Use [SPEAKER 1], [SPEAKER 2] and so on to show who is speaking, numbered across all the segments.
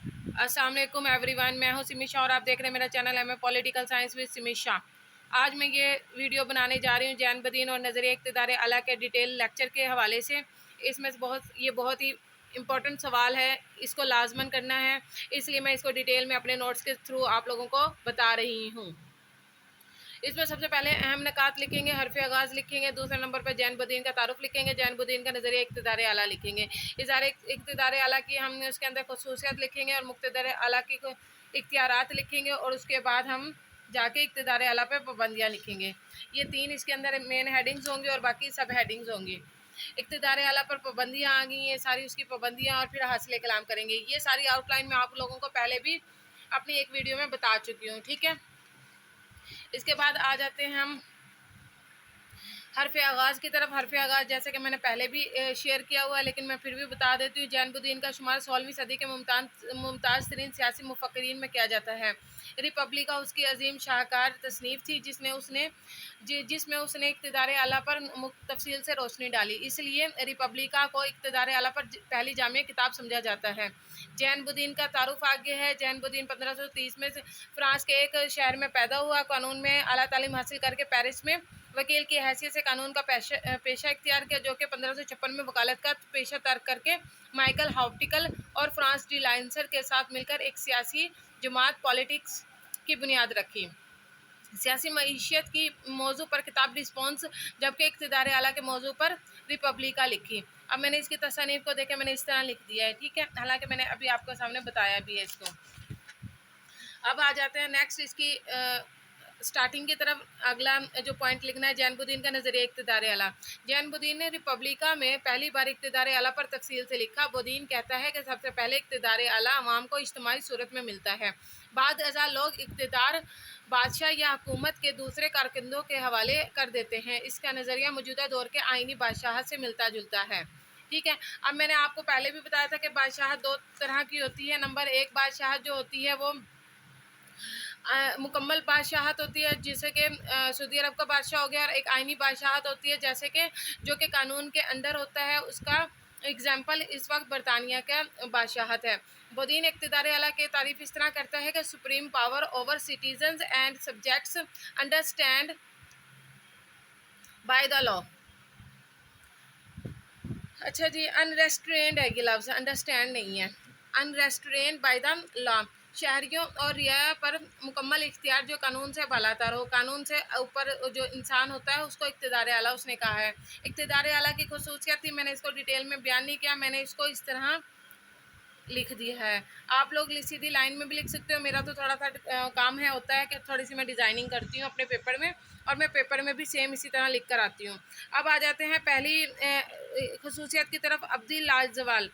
[SPEAKER 1] अस्सलाम वालेकुम एवरीवन, मैं हूं सिमी शाह और आप देख रहे हैं मेरा चैनल है political science with Simi Shah. आज मैं ये वीडियो बनाने जा रही हूं जैन बदीन और नज़रिया इक़्तिदार आला के डिटेल लेक्चर के हवाले से। इसमें बहुत ही इम्पोर्टेंट सवाल है, इसको लाजमन करना है, इसलिए मैं इसको डिटेल में अपने नोट्स के थ्रू आप लोगों को बता रही हूँ। इसमें सबसे पहले अहम नकात लिखेंगे, हरफ आगाज़ लिखेंगे, दूसरे नंबर पर जैन बदीन का तारुफ लिखेंगे, जैन बदीन का नज़रिया इक़्तिदार आला लिखेंगे। इक़्तिदार आला की हम उसके अंदर खसूसियत लिखेंगे और मुक़्तदर आला की इख्तियारात लिखेंगे और उसके बाद हम जाके इक़्तिदार आला पे पाबंदियाँ लिखेंगे। ये 3 इसके अंदर मेन हेडिंग्स होंगी और बाकी सब हेडिंग्स होंगी। इक़्तिदार आला पर पाबंदियाँ आ गई, ये सारी उसकी पाबंदियाँ और फिर हासिल कलाम करेंगे। ये सारी आउटलाइन मैं आप लोगों को पहले भी अपनी एक वीडियो में बता चुकी हूँ, ठीक है। इसके बाद आ जाते हैं हम हरफ आगाज़ की तरफ। हरफ आगाज़ जैसे कि मैंने पहले भी शेयर किया हुआ है, लेकिन मैं फिर भी बता देती हूँ। जैन बदीन का शुमार 16वीं सदी के मुमताज़ तरीन सियासी मुफक्किरीन में किया जाता है। रिपब्लिका उसकी अजीम शाहकार तसनीफ़ थी जिसमें उसने इक़्तिदार आला पर तफसील से रोशनी डाली, इसलिए रिपब्लिका को इक़्तिदार आला पर पहली जामिया किताब समझा जाता है। जैन बदीन का तारुफ आगे है। जैन बदीन 1530 में फ्रांस के एक शहर में पैदा हुआ। कानून में आला तालीम हासिल करके पेरिस में वकील की हैसियत से कानून का पेशा इख्तियार किया, जो कि 1556 में वकालत का पेशा तर्क करके माइकल हाउप्टिकल और फ्रांस डी लाइन्सर के साथ मिलकर एक सियासी जमात पॉलिटिक्स की बुनियाद रखी। सियासी मईशत की मौजू पर किताब रिस्पॉन्स, जबकि इक़्तिदार आला के मौजू पर रिपब्लिका लिखी। अब मैंने इसकी तसनीफ़ को देखे मैंने इस तरह लिख दिया है, ठीक है, हालांकि मैंने अभी आपको सामने बताया भी है इसको। अब आ जाते हैं नेक्स्ट इसकी स्टार्टिंग की तरफ। अगला जो पॉइंट लिखना है, जैन बदीन का नज़रिया इक़्तिदार आला। जैन बदीन ने रिपब्लिका में पहली बार इक़्तिदार आला पर तफसील से लिखा। बदीन कहता है कि सबसे पहले इक़्तिदार आला अवाम को इज्तिमाई सूरत में मिलता है। बाद अज़ा लोग इक़्तिदार बादशाह या हुकूमत के दूसरे कारकुनों के हवाले कर देते हैं। इसका नज़रिया मौजूदा दौर के आइनी बादशाहत से मिलता जुलता है, ठीक है। अब मैंने आपको पहले भी बताया था कि बादशाहत 2 तरह की होती है। नंबर 1 बादशाहत जो होती है वो मुकम्मल बादशाहत होती है, जैसे कि सऊदी अरब का बादशाह हो गया, और एक आइनी बादशाहत होती है जैसे कि जो कि कानून के अंदर होता है। उसका एग्जाम्पल इस वक्त बरतानिया का बादशाहत है। बदीन इक़्तिदार आला की तारीफ इस तरह करता है कि supreme power over citizens and subjects understand by the law. अच्छा जी, अनरेस्ट्रेंड है ये लफ्ज़, अंडरस्टैंड नहीं है, अनरेस्ट्रेंड बाय द लॉ। शहरियों और रियाया पर मुकम्मल इख्तियार जो कानून से बालातर हो, कानून से ऊपर जो इंसान होता है उसको इक़्तिदार आला उसने कहा है। इक़्तिदार आला की खुसूसियत थी, मैंने इसको डिटेल में बयान नहीं किया, मैंने इसको इस तरह लिख दिया है। आप लोग सीधी लाइन में भी लिख सकते हो। मेरा तो थोड़ा सा काम है होता है कि थोड़ी सी मैं डिज़ाइनिंग करती हूँ अपने पेपर में, और मैं पेपर में भी सेम इसी तरह लिख कर आती हूँ। अब आ जाते हैं पहली खसूसियत की तरफ, अब्दी लाजवाल।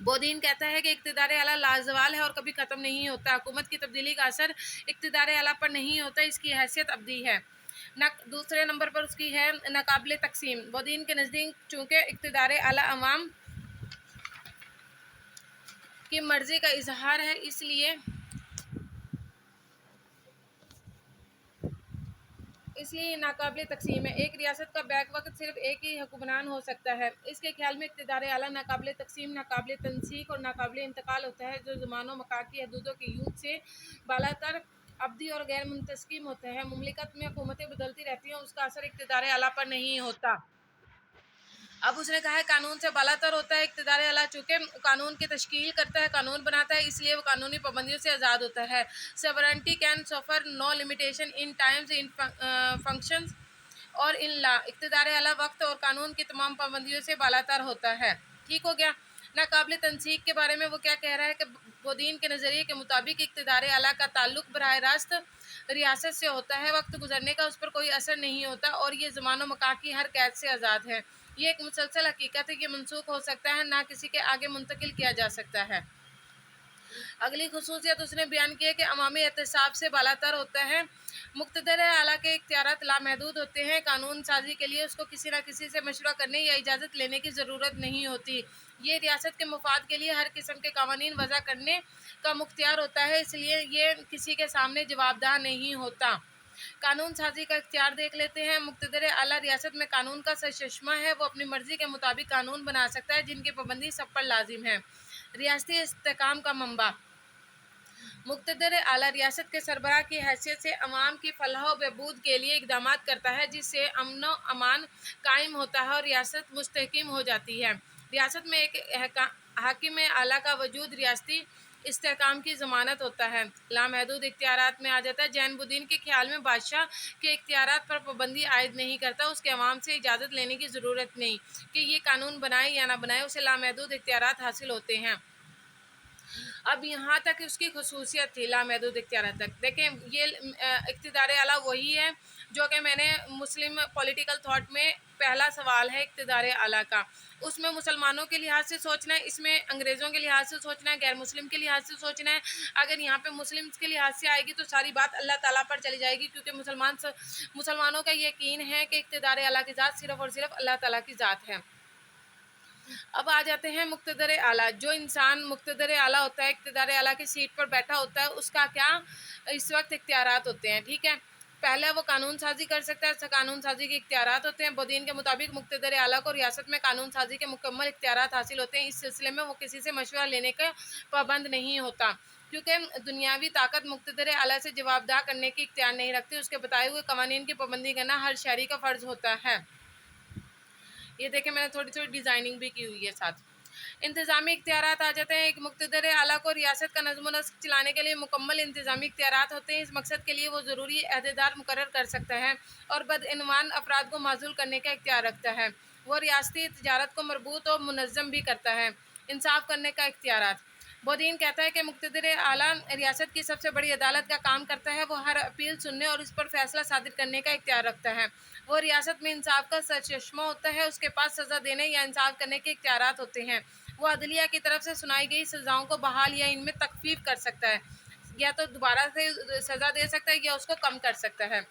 [SPEAKER 1] बदीन कहता है कि इक़्तिदार आला लाजवाल है और कभी ख़त्म नहीं होता। हुकूमत की तब्दीली का असर इक़्तिदार आला पर नहीं होता, इसकी हैसियत अब्दी है। दूसरे नंबर पर उसकी है नाकाबिल तकसीम। बदीन के नज़दीक चूँकि इक़्तिदार आला अवाम की मर्ज़ी का इजहार है, इसलिए नाकाबिल तकसीम है। एक रियासत का बैक वक्त सिर्फ एक ही हुक्मरान हो सकता है। इसके ख्याल में इक़्तिदार आला नाकाबिल तकसीम, नाकाबिल तनसीक और नाकाबिल इंतकाल होता है, जो ज़मानों मकान की हदूदों के यूथ से बालातर अब्दी और गैर मुंतस्किम होता है। मुमलिकत में हुकूमतें बदलती रहती हैं, उसका असर इक़्तिदार आला पर नहीं होता। अब उसने कहा है कानून से बालातर होता है। इक़्तिदार आला चूँकि कानून की तश्कील करता है, कानून बनाता है, इसलिए वो कानूनी पाबंदियों से आज़ाद होता है। Sovereignty can suffer no limitation in times in functions और इन ला। इक़्तिदार आला वक्त और कानून की तमाम पाबंदियों से बालातर होता है, ठीक हो गया। नाकाबिल तनसीक के बारे में वो क्या कह रहा है कि बदीन के नज़रिए के मुताबिक इक़्तिदार आला का ताल्लुक़ बराह रास्त रियासत से होता है। वक्त गुजरने का उस पर कोई असर नहीं होता और ये ज़मानो मकान की हर कैद से आज़ाद है। ये एक मुसलसल हकीकत है, ये मनसूख हो सकता है, ना किसी के आगे मुंतकिल किया जा सकता है। अगली खुसूसियत उसने बयान की है कि अवामी एहतसाब से बालातर होता है। मुक़्तदर आला के इख्तियारात लामहदूद होते हैं। कानून साजी के लिए उसको किसी न किसी से मशवरा करने या इजाज़त लेने की ज़रूरत नहीं होती। ये रियासत के मुफाद के लिए हर किस्म के कानून वज़ा करने का मुख्तियार होता है, इसलिए ये किसी के सामने जवाबदाह नहीं होता। कानून साजी का इख्तियार देख लेते हैं। मुक़्तदर आला रियासत में कानून का सरचश्मा है, वो अपनी मर्ज़ी के मुताबिक कानून बना सकता है जिनकी पाबंदी सब पर लाजिम है। रियासती इस्तेकाम का मंबा मुक़्तदर आला रियासत के सरबराह की हैसियत से अवाम की फलाह व बहबूद के लिए इक़दामात करता है, जिससे अमन व अमान कायम होता है और रियासत मुस्तहकम हो जाती है। रियासत में एक हाकिम आला का वजूद रियासती इस्तेहकाम की ज़मानत होता है। लामहदूद इख्तियारात में आ जाता है। जैनुद्दीन के ख्याल में बादशाह के इख्तियारात पर पाबंदी आयद नहीं करता, उसके अवाम से इजाज़त लेने की ज़रूरत नहीं कि ये कानून बनाए या ना बनाए, उसे लामहदूद इख्तियारात हासिल होते हैं। अब यहाँ तक उसकी खसूसियत थी लामहदूद इख्तियार तक। देखें, ये इक़्तिदार आला वही है जो कि मैंने मुस्लिम पॉलिटिकल थॉट में पहला सवाल है इक़्तिदार आला का, उसमें मुसलमानों के लिहाज से सोचना है, इसमें अंग्रेज़ों के लिहाज से सोचना है, गैर मुस्लिम के लिहाज से सोचना है। अगर यहाँ पे मुस्लिम के लिहाज से आएगी तो सारी बात अल्लाह ताला पर चली जाएगी, क्योंकि मुसलमानों का यकीन है कि इक़्तिदार आला की ज़ात सिर्फ़ और सिर्फ अल्लाह ताला की ज़ात है। अब आ जाते हैं मुक़्तदर आला। जो इंसान मुक़्तदर आला होता है, इक़्तिदार आला की सीट पर बैठा होता है, उसका क्या इस वक्त इख्तियारात होते हैं, ठीक है। पहले वो कानून साजी कर सकता है, कानून साजी के इख्तियारात होते हैं। बदीन के मुताबिक मुक़्तदर आला को रियासत में कानून साजी के मुकम्मल इख्तियारात हासिल होते हैं। इस सिलसिले में वो किसी से मशवरा लेने का पाबंद नहीं होता, क्योंकि दुनियावी ताकत मुक़्तदर आला से जवाबदाह करने की इख्तियार नहीं रखती। उसके बताए हुए कवानीन की पाबंदी करना हर शहरी का फ़र्ज़ होता है। ये देखें, मैंने थोड़ी थोड़ी डिज़ाइनिंग भी की हुई है साथ। इंतज़ामी इख्तियारात आ जाते हैं। एक मुक़्तदर आला को रियासत का नज़्म व नस्क चलाने के लिए मुकम्मल इंतज़ामी इख्तियारात होते हैं। इस मकसद के लिए वो ज़रूरी अहदेदार मुकर्रर कर सकता है और बदइनवान अफराद को माज़ूल करने का इख्तियार रखता है। वो रियासती तजारत को मरबूत और मुनज़्ज़म भी करता है। इंसाफ़ करने का इख्तियारात। बदीन कहता है कि मुक़्तदर आला रियासत की सबसे बड़ी अदालत का काम करता है। वो हर अपील सुनने और उस पर फ़ैसला सादिर करने का इख्तियार रखता है। वो रियासत में इंसाफ का सरचश्मा होता है। उसके पास सज़ा देने या इंसाफ करने के इख्तियारात होते हैं। वो अदलिया की तरफ से सुनाई गई सज़ाओं को बहाल या इनमें तख़फ़ीफ़ कर सकता है, या तो दोबारा से सज़ा दे सकता है या उसको कम कर सकता है।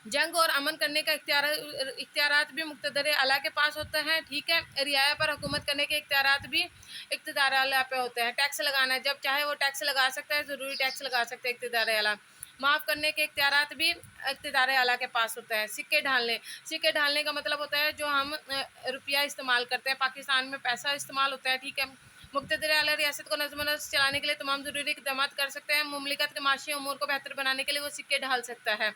[SPEAKER 1] जंग और अमन करने का इख्तियारात भी मुक़्तदर आला के पास होता है, ठीक है। रियाया पर हुकूमत करने के इख्तियारात भी इक़्तिदार आला पे होते हैं। टैक्स लगाना, जब चाहे वो टैक्स लगा सकता है, ज़रूरी टैक्स लगा सकता है इक़्तिदार आला। माफ़ करने के इख्तियारात भी इक़्तिदार आला के पास होता है। सिक्के ढालने का मतलब होता है जो हम रुपया इस्तेमाल करते हैं, पाकिस्तान में पैसा इस्तेमाल होता है, ठीक है। मुक़्तदर आला रियासत को नज़्म नस्क चलाने के लिए तमाम ज़रूरी इक़दामात कर सकते हैं। मुमलिकत के माशी अमूर को बेहतर बनाने के लिए वो सिक्के ढाल सकता है।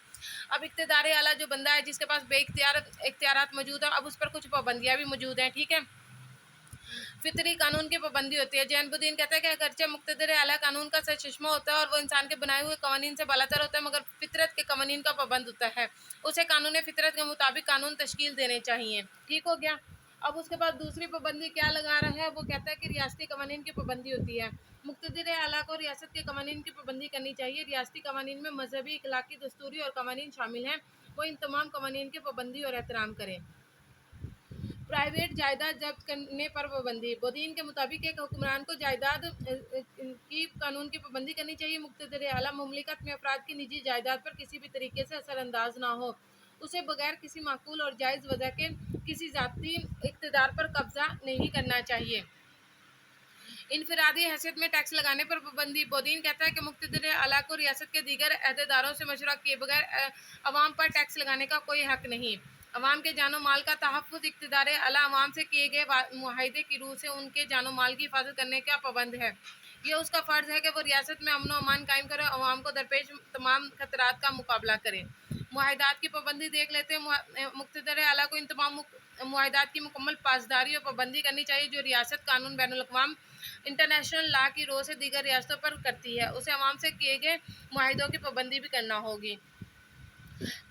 [SPEAKER 1] अब इक़्तिदार आला जो बंदा है जिसके पास इख्तियारात मौजूद है, अब उस पर कुछ पाबंदियाँ भी मौजूद हैं, ठीक है। फितरी कानून की पाबंदी होती है। जैनुद्दीन कहता है कि अगरचे मुक़्तदर आला कानून का सरचश्मा होता है और वो इंसान के बनाए हुए कवानीन से बालातर होता है, मगर फितरत के कवानीन का पाबंद होता है। उसे कानून फितरत के मुताबिक कानून तश्कील देने चाहिए, ठीक हो गया। अब उसके बाद दूसरी पाबंदी क्या लगा रहा है, वो कहता है कि रियासती कवानीन की पाबंदी होती है। मुक़्तदर आला को रियासत के कवानीन की पाबंदी करनी चाहिए। रियासती कवानीन में मजहबी, इखलाकी, दस्तूरी और कवानीन शामिल हैं। वो इन तमाम कवानीन की पाबंदी और एहतराम करें। प्राइवेट जायदाद जब्त करने पर पाबंदी। बदीन के मुताबिक एक हुक्मरान को जायदाद की कानून की पाबंदी करनी चाहिए। मुक़्तदर आला मुमलिकत में अफराद की निजी जायदाद पर किसी भी तरीके से असरअंदाज ना हो। उसे बगैर किसी माकूल और जायज़ वजह के किसी ज़ाती इक़्तिदार पर कब्ज़ा नहीं करना चाहिए। इनफरादी हैसियत में टैक्स लगाने पर पाबंदी। बदीन कहता है कि मुक़्तदर आला को रियासत के दीगर अहदेदारों से मशवरा किए बगैर अवाम पर टैक्स लगाने का कोई हक़ नहीं। अवाम के जानो माल का तहफ़्फ़ुज़ इक़्तिदार आला अवाम से किए गए मुआहदे की रूह से उनके जानो माल की हिफाजत करने का पाबंद है। ये उसका फ़र्ज़ है कि वो रियासत में अमन व अमान कायम करे और अवाम को दरपेश तमाम खतरात का मुकाबला करे। मुआहदात की पाबंदी देख लेते हैं। मुक़्तदर आला को इन तमाम मुआहदात की मुकम्मल पासदारी और पाबंदी करनी चाहिए जो रियासत कानून बैनुल अक़वाम इंटरनेशनल लॉ की रोह से दीगर रियासतों पर करती है। उसे अवाम से किए गए मुआहदों की पाबंदी भी करना होगी।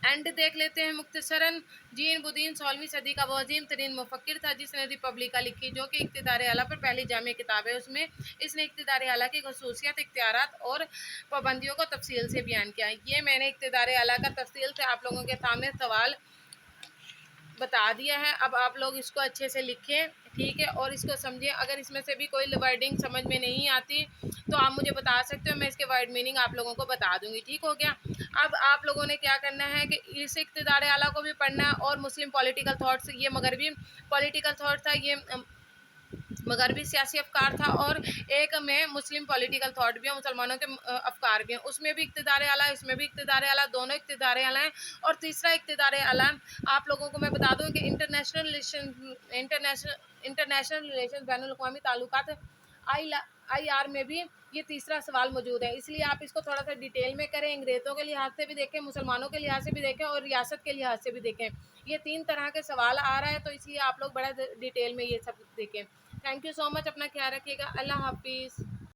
[SPEAKER 1] एंड देख लेते हैं मुख्तसरन। जीन-बुदीन 16वीं सदी का वो अजीम तरीन मुफक्किर था जिसने रिपब्लिका लिखी, जो कि इक़्तिदार आला पर पहली जामी किताब है। उसमें इसने इक़्तिदार आला की खसूसियत, इख्तियारात और पाबंदियों को तफसील से बयान किया। ये मैंने इक़्तिदार आला का तफसील से आप लोगों के सामने सवाल बता दिया है। अब आप लोग इसको अच्छे से लिखें, ठीक है, और इसको समझें। अगर इसमें से भी कोई वर्डिंग समझ में नहीं आती तो आप मुझे बता सकते हो, मैं इसके वर्ड मीनिंग आप लोगों को बता दूंगी, ठीक हो गया। अब आप लोगों ने क्या करना है कि इस इक़्तिदार आला को भी पढ़ना है और मुस्लिम पॉलिटिकल थॉट्स, ये मगरबी पॉलिटिकल थॉट था, ये मगरबी सियासी अफकार था, और एक में मुस्लिम पॉलिटिकल थॉट भी है, मुसलमानों के अफकार भी हैं। उसमें भी इक़्तिदार आला है, इसमें भी इक़्तिदार आला, दोनों इक़्तिदार आला हैं। और तीसरा इक़्तिदार आला आप लोगों को मैं बता दूं कि इंटरनेशनल रिलेशन, बैनुल अक़वामी ताल्लुकात آئی آر میں بھی یہ تیسرا سوال موجود ہے، اس لیے آپ اس کو تھوڑا سا ڈیٹیل میں کریں، انگریزوں کے لحاظ سے بھی دیکھیں، مسلمانوں کے لحاظ سے بھی دیکھیں اور ریاست کے لحاظ سے بھی دیکھیں۔ یہ 3 طرح کے سوال آ رہا ہے، تو اس لیے آپ لوگ بڑا ڈیٹیل میں یہ سب دیکھیں۔ تھینک یو سو مچ، اپنا خیال رکھیے گا، اللہ حافظ۔